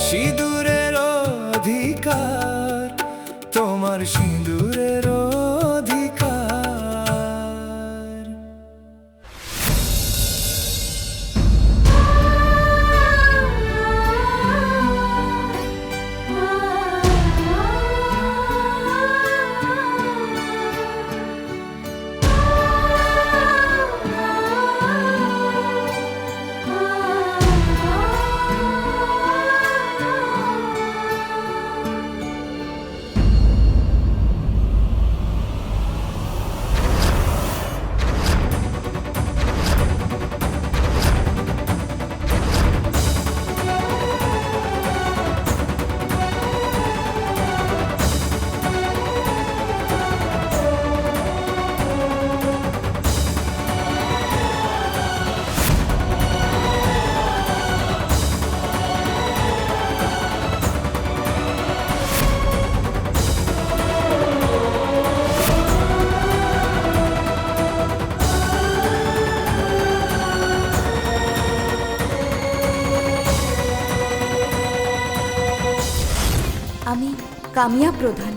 সিঁদুরের অধিকার, তোমার সিঁদুরের অধিকার। আমি কামিয়া প্রধান,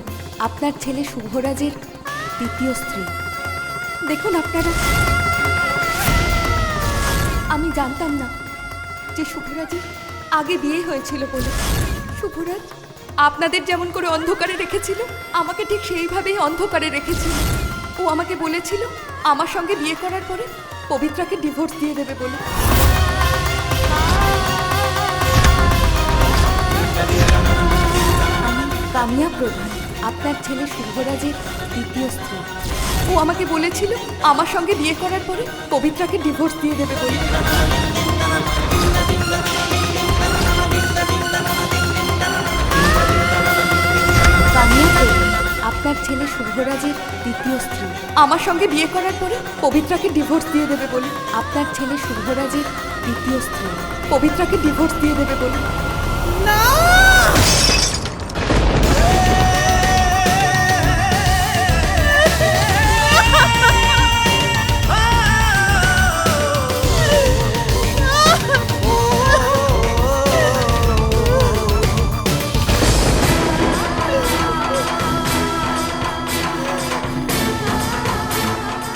আপনার ছেলে শুভরাজের দ্বিতীয় স্ত্রী। দেখুন আপনারা, আমি জানতাম না যে শুভরাজের আগে বিয়ে হয়েছিল বলে। শুভরাজ আপনাদের যেমন করে অন্ধকারে রেখেছিল, আমাকে ঠিক সেইভাবেই অন্ধকারে রেখেছিল। ও আমাকে বলেছিল আমার সঙ্গে বিয়ে করার পরে পবিত্রাকে ডিভোর্স দিয়ে দেবে বলে। কামিয়া প্রধান, আপনার ছেলে শুভরাজের দ্বিতীয় স্ত্রী। ও আমাকে বলেছিল আমার সঙ্গে বিয়ে করার পরে পবিত্রাকে ডিভোর্স দিয়ে দেবে বলে। কামিয়া প্রধান, আপনার ছেলে শুভরাজের দ্বিতীয় স্ত্রী। আমার সঙ্গে বিয়ে করার পরে পবিত্রাকে ডিভোর্স দিয়ে দেবে বলে। আপনার ছেলে শুভরাজের দ্বিতীয় স্ত্রী। পবিত্রাকে ডিভোর্স দিয়ে দেবে বলে। না,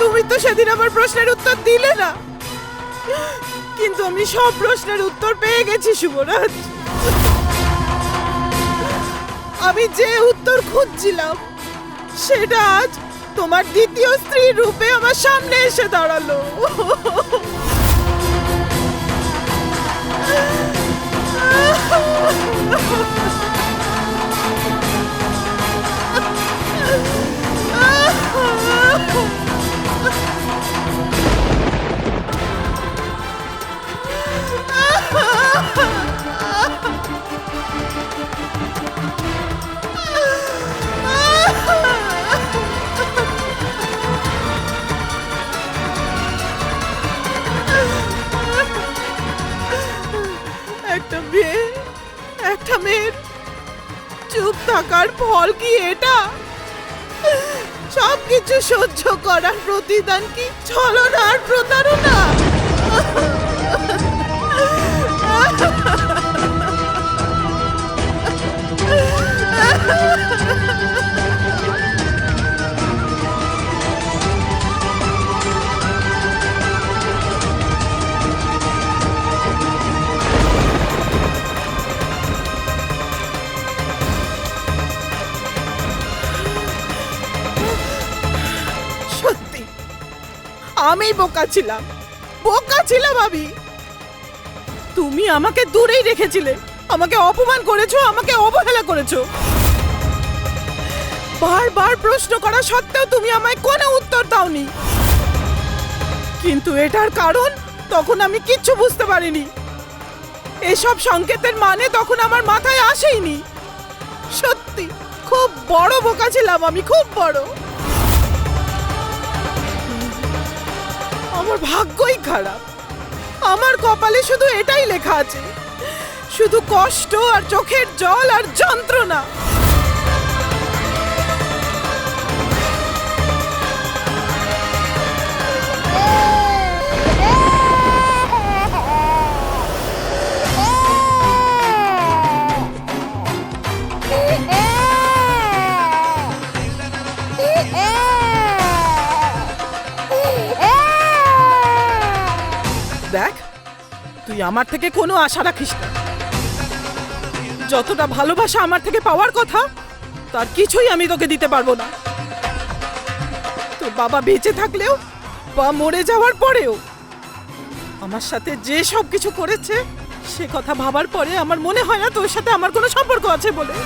তুমি তো সেদিন আমার প্রশ্নের উত্তর দিলে না, কিন্তু আমি সব প্রশ্নের উত্তর পেয়ে গেছি শুভরাজ। আমি যে উত্তর খুঁজছিলাম সেটা আজ তোমার দ্বিতীয় স্ত্রী রূপে আমার সামনে এসে দাঁড়ালো। একটা মেয়ের চুপ থাকার ফল কি এটা? সবকিছু সহ্য করার প্রতিদান কি ছলনা আর প্রতারণা? আমি বোকা ছিলাম আমি। তুমি আমাকে দূরেই রেখেছিলে, আমাকে অপমান করেছো, আমাকে অবহেলা করেছো। বারবার প্রশ্ন করা সত্ত্বেও তুমি আমায় কোনো উত্তর দাওনি। কিন্তু এটার কারণ তখন আমি কিচ্ছু বুঝতে পারিনি। এসব সংকেতের মানে তখন আমার মাথায় আসেইনি। সত্যি খুব বড় বোকা ছিলাম আমি, খুব বড়। আমার ভাগ্যই খারাপ, আমার কপালে শুধু এটাই লেখা আছে, শুধু কষ্ট আর চোখের জল আর যন্ত্রণা। আমার থেকে কোনো আশা রাখিস না। যতটা ভালোবাসা আমার থেকে পাওয়ার কথা তার কিছুই আমি তোকে দিতে পারবো না। তোর বাবা বেঁচে থাকলেও বা মরে যাওয়ার পরেও আমার সাথে যে সব কিছু করেছে সে কথা ভাবার পরে আমার মনে হয় না তোর সাথে আমার কোনো সম্পর্ক আছে বলে।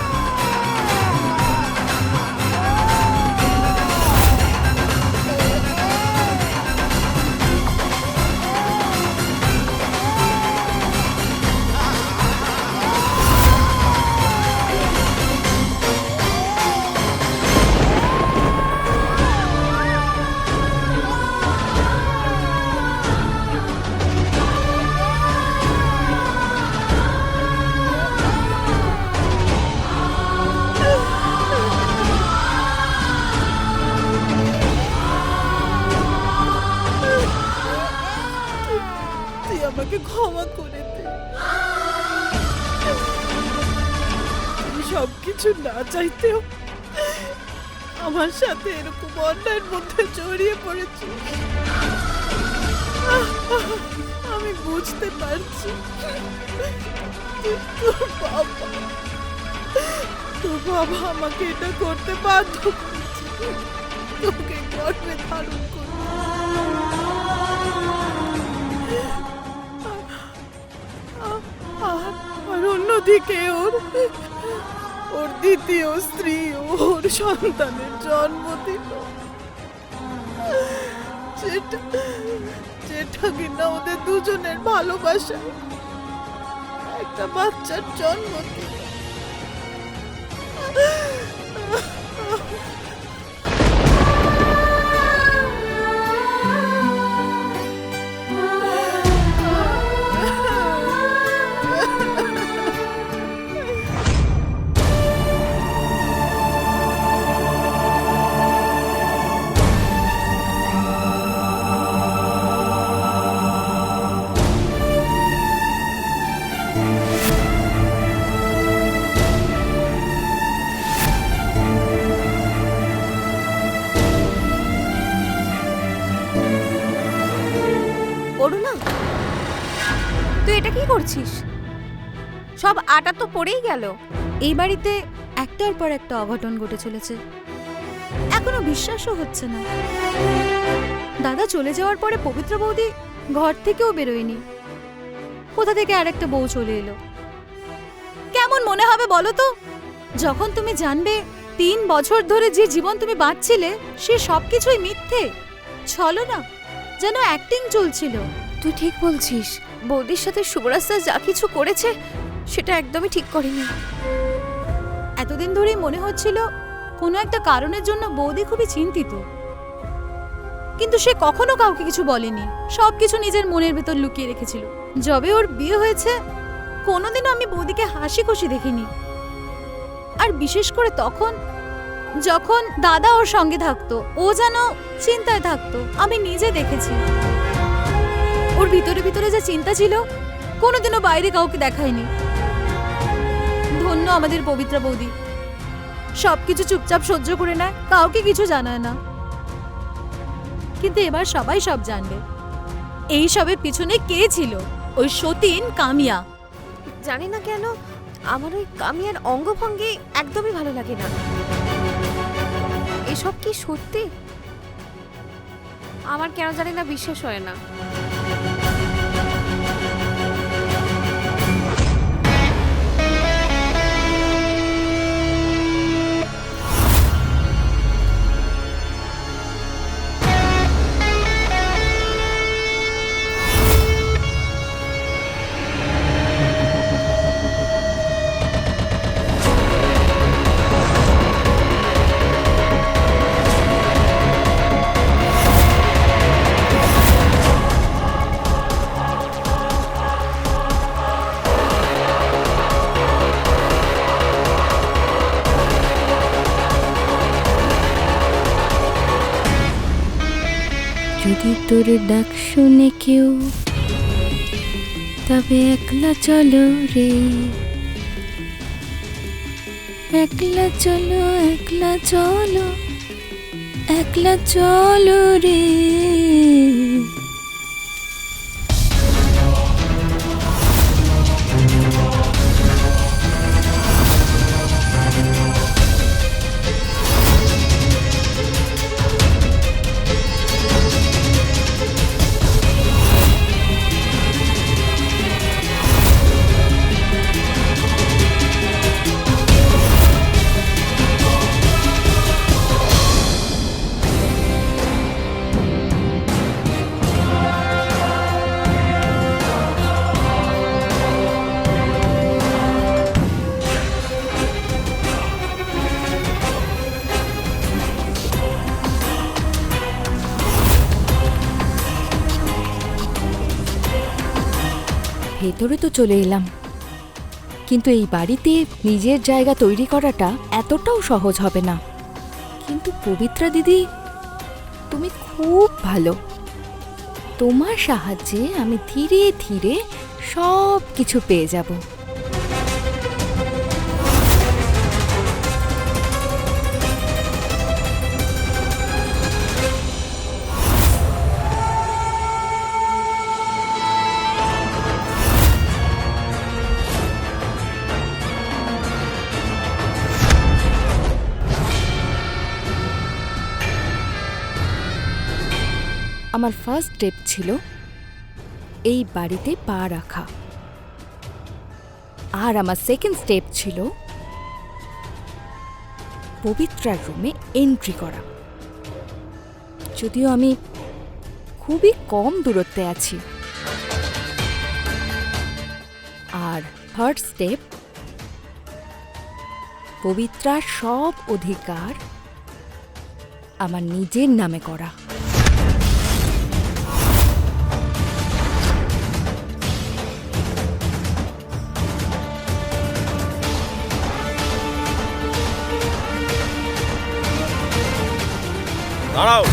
তুই আমাকে ক্ষমা করে দে। তুই সবকিছু না চাইতেও আমার সাথে এরকম অন্যায়ের মধ্যে জড়িয়ে পড়েছিস। আমি বুঝতে পারছি তোর বাবা আমাকে এটা করতে বাধ্য করেছে, তোকে গর্ভে ধারণ করতে। আর অন্যদিকে ওর দ্বিতীয় স্ত্রী ওর সন্তানের জন্ম দিল, যেটা কিনা ওদের দুজনের ভালোবাসা একটা বাচ্চার জন্ম দিল। অরুণা, তুই এটা কি করছিস? সব আটা তো পড়েই গেল। এই বাড়িতে একটার পর একটা অঘটন ঘটে চলেছে, এখনো বিশ্বাসও হচ্ছে না। দাদা চলে যাওয়ার পরে পবিত্র বৌদি ঘর থেকেও বেরোয়নি, কোথা থেকে আরেকটা বউ চলে এলো। কেমন মনে হবে বলো তো, যখন তুমি জানবে 3 বছর ধরে যে জীবন তুমি বাঁচছিলে সে সবকিছুই মিথ্যে, ছলনা, যেন অ্যাক্টিং চলছিল। তুই ঠিক বলছিস, বৌদির সাথে শুভরাজ স্যার যা কিছু করেছে সেটা একদমই ঠিক করেনি। এতদিন ধরেই মনে হচ্ছিল কোনো একটা কারণের জন্য বৌদি খুবই চিন্তিত, কিন্তু সে কখনো কাউকে কিছু বলেনি, সবকিছু নিজের মনের ভেতর লুকিয়ে রেখেছিল। যবে ওর বিয়ে হয়েছে কোনোদিনও আমি বৌদিকে হাসি খুশি দেখিনি। আর বিশেষ করে তখন যখন দাদা ওর সঙ্গে থাকতো ও যেন চিন্তায় থাকতো, আমি নিজে দেখেছি। ওর ভিতরে ভিতরে যে চিন্তা ছিল কোনোদিনও বাইরে কাউকে দেখায়নি। ধন্য আমাদের পবিত্রা বৌদি, সবকিছু চুপচাপ সহ্য করে নেয়, কাউকে কিছু জানায় না। কিন্তু এবার সবাই সব জানবে এই সবের পিছনে কে ছিল, ওই সতীন কামিয়া। জানি না কেন আমার ওই কামিয়ার অঙ্গভঙ্গি একদমই ভালো লাগে না। এসব কি সত্যি? আমার কেন জানি না বিশ্বাস হয় না। যদি তোর ডাক শুনে কেউ, তবে একলা চলো রে, একলা চলো, একলা চলো, একলা চলো রে। ধরে তো চলে এলাম, কিন্তু এই বাড়িতে নিজের জায়গা তৈরি করাটা এতটাও সহজ হবে না। কিন্তু পবিত্রা দিদি, তুমি খুব ভালো। তোমার সাহায্যে আমি ধীরে ধীরে সব কিছু পেয়ে যাব। আমার ফার্স্ট স্টেপ ছিল এই বাড়িতে পা রাখা, আর আমার সেকেন্ড স্টেপ ছিল পবিত্রার রুমে এন্ট্রি করা। যদিও আমি খুবই কম দূরত্বে আছি। আর থার্ড স্টেপ, পবিত্রার সব অধিকার আমার নিজের নামে করা। দাঁড়াও।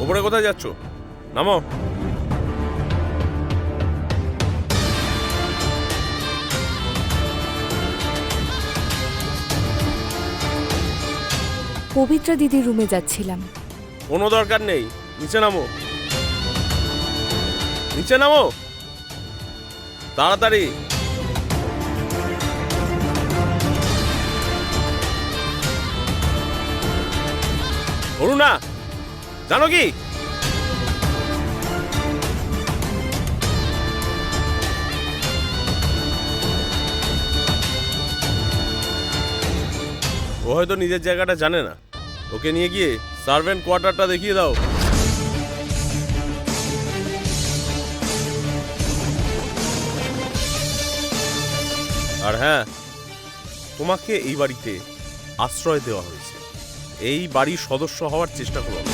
ওপরে কোথায় যাচ্ছ? নামো। পবিত্রা দিদির রুমে যাচ্ছিলাম। কোনো দরকার নেই, নিচে নামো। নিচে নামো তাড়াতাড়ি। অরুণা, জানো কি ও হয়তো নিজের জায়গাটা জানে না। ওকে নিয়ে গিয়ে সার্ভেন্ট কোয়ার্টারটা দেখিয়ে দাও। আর হ্যাঁ, তোমাকে এই বাড়িতে আশ্রয় দেওয়া হয়েছে। এই বাড়ির সদস্য হওয়ার চেষ্টা করো না।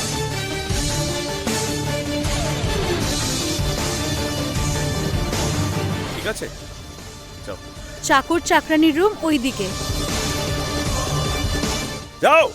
ঠিক আছে, যাও। চাকর চাকরানির রুম ওই দিকে। যাও।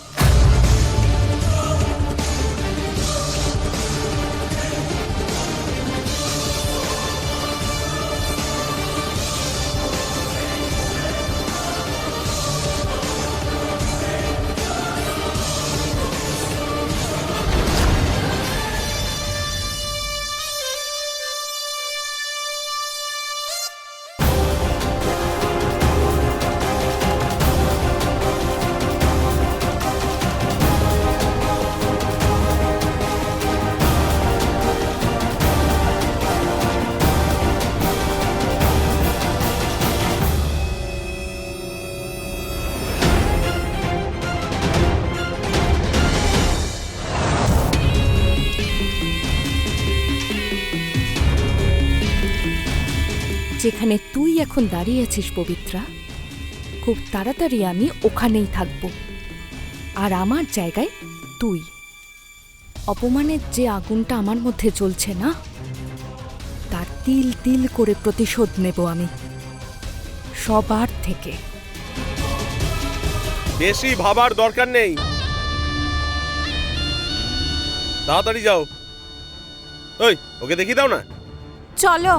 যেখানে তুই এখন দাঁড়িয়ে আছিস পবিত্রা, খুব তাড়াতাড়ি আমি ওখানেই থাকব। আর আমার জায়গায় তুই। অপমানের যে আগুনটা আমার মধ্যে জ্বলছে না, তার তিল তিল করে প্রতিশোধ নেব আমি সবার থেকে। বেশি ভাবার দরকার নেই, তাড়াতাড়ি যাও। ওই, ওকে দেখিয়ে দাও না। চলো।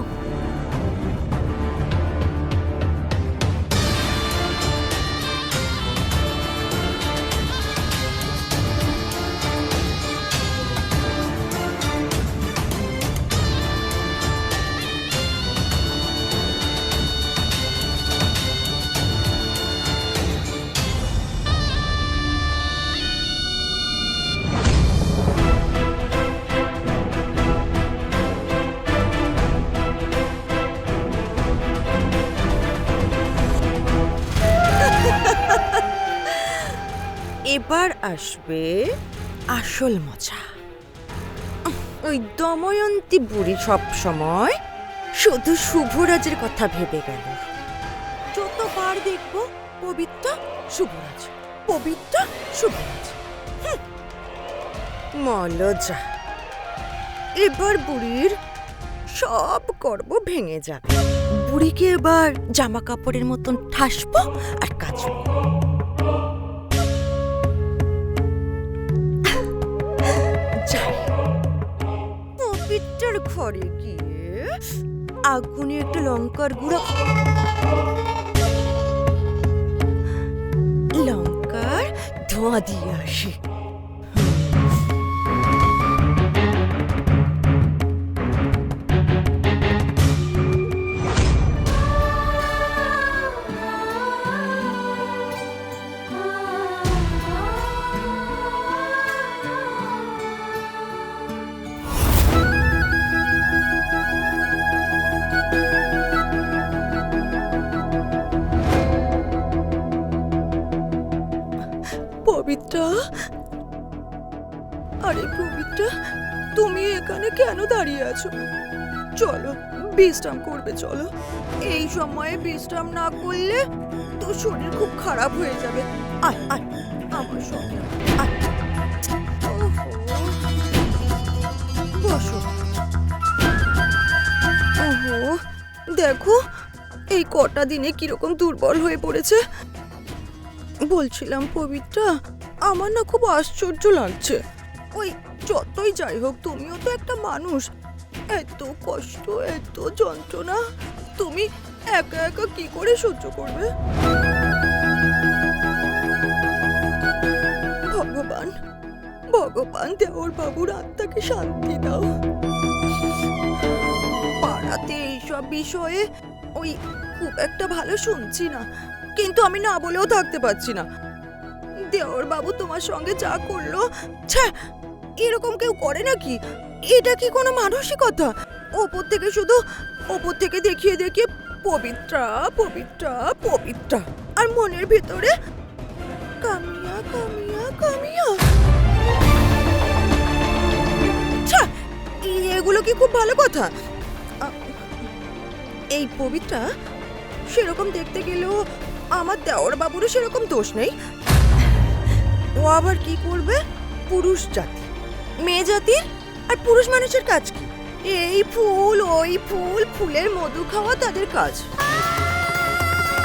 এবার আসবে আসল মজা। ওই দময়ন্তী বুড়ি সব সময় শুধু শুভরাজের কথা ভেবে গেল। যতবার দেখবো পবিত্রা শুভরাজ, পবিত্রা শুভরাজ। মলজা, এবার বুড়ির সব গর্ব ভেঙে যাবে। বুড়িকে এবার জামা কাপড়ের মতন ঠাসবো আর কাচবো। যাই, পবিত্রার ঘরে গিয়ে আগুনে একটা লঙ্কার গুঁড়ো, লঙ্কার ধোঁয়া দিয়ে আসি। পবিত্রা, আরে পবিত্রা, তুমি এখানে কেন দাঁড়িয়ে আছো? চলো বিশ্রাম করবে, চলো। এই সময়ে বিশ্রাম না করলে তো শরীর খুব খারাপ হয়ে যাবে। আয় আয় আমার সঙ্গে আয়। ওহো, বসো। ওহো, দেখো এই কটা দিনে কিরকম দুর্বল হয়ে পড়েছে। বলছিলাম পবিত্রা, আমার না খুব আশ্চর্য লাগছে। ওই যতই যাই হোক, তুমিও তো একটা মানুষ। এত কষ্ট, এত যন্ত্রণা তুমি একা একা কি করে সহ্য করবে? ভগবান, ভগবান দেওর বাবুর আত্মাকে শান্তি দাও। পাড়াতে এইসব বিষয়ে ওই খুব একটা ভালো শুনছি না, কিন্তু আমি না বলেও থাকতে পারছি না। দেওর বাবু তোমার সঙ্গে যা করলো, ছ্যা, এরকম কেউ করে নাকি? এটা কি কোনো মানসিকতা? ওপর থেকে শুধু ওপর থেকে দেখিয়ে দেখিয়ে পবিত্রা পবিত্রা পবিত্রা, আর মনের ভিতরে কামিয়া কামিয়া কামিয়া। ছ্যা, এগুলো কি খুব ভালো কথা? এই পবিত্রা সেরকম দেখতে গেলেও আমার দেওর বাবুরও সেরকম দোষ নেই। ও আবার কি করবে? পুরুষ জাতি, মেয়ে জাতির আর পুরুষ মানুষের কাজ কি? এই ফুল ওই ফুল, ফুলের মধু খাওয়া তাদের কাজ।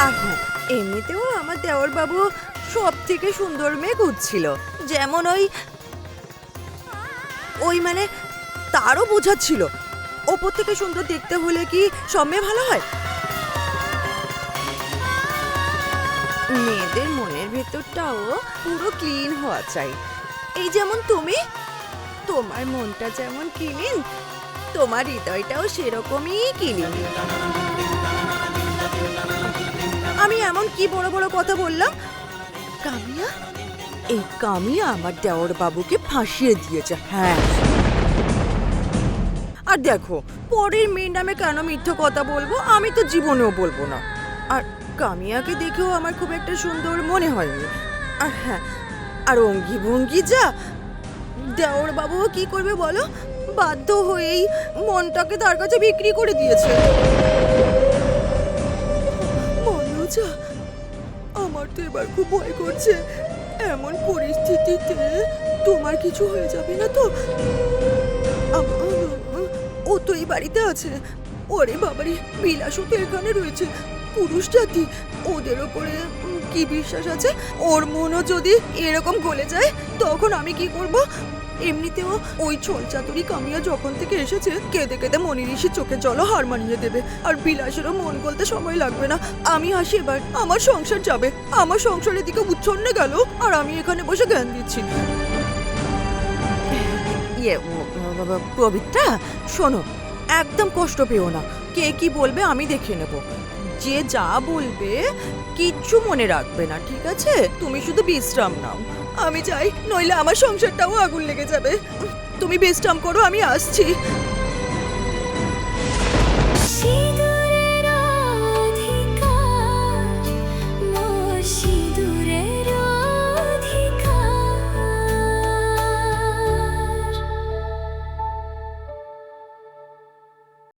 আর হ্যাঁ, এমনিতেও আমার দেওর বাবু সব থেকে সুন্দর মেয়ে খুঁজছিল। যেমন ওই মানে তারও বোঝাচ্ছিল ওপর থেকে সুন্দর দেখতে হলে কি সব মেয়ে ভালো হয়? মেয়েদের মনের ভেতরটাও পুরো ক্লিন হওয়া চাই। এই যেমন তুমি, তোমার মনটা যেমন ক্লিন, তোমার হৃদয়টাও সেরকমই ক্লিন। আমি এমন কি বড় বড় কথা বললাম? কামিয়া, এই কামিয়া আমার দেওর বাবুকে ফাঁসিয়ে দিয়েছে। হ্যাঁ, আর দেখো পরের মেয়ের নামে কেন মিথ্যে কথা বলবো? আমি তো জীবনেও বলবো না। আর কামিয়াকে দেখেও আমার খুব একটা সুন্দর মনে হয়নি। আর হ্যাঁ, আর অঙ্গি ভঙ্গি যা, দেওর বাবুও কি করবে বলো? বাধ্য হয়েই মনটাকে তার কাছে বিক্রি করে দিয়েছে। মনোজা, আমার তো এবার খুব ভয় করছে। এমন পরিস্থিতিতে তোমার কিছু হয়ে যাবে না তো? ও তো এই বাড়িতে আছে। ওরে বাবারে, বিলাসও তো এখানে রয়েছে। পুরুষ জাতি, ওদের ওপরে কি বিশ্বাস আছে? ওর মনও যদি এরকম গলে যায় তখন আমি কি করব? এমনিতেও ওই ছোল চাতুরি কামিয়া যখন থেকে এসেছে, কেঁদে কেঁদে মনি ঋষির চোখে জল হার মানিয়ে দেবে। আর বিলাসেরও মন গলতে সময় লাগবে না। আমি আসি এবার, আমার সংসার যাবে। আমার সংসারের দিকে উচ্ছন্নে গেল আর আমি এখানে বসে জ্ঞান দিচ্ছি। পবিত্রা, শোনো, একদম কষ্ট পেও না। কে কি বলবে আমি দেখে নেব। যে যা বলবে কিচ্ছু মনে রাখবে না, ঠিক আছে? তুমি শুধু বিশ্রাম নাও। আমি যাই, নইলে আমার সংসারটাও আগুন লেগে যাবে। তুমি বিশ্রাম করো, আমি আসছি।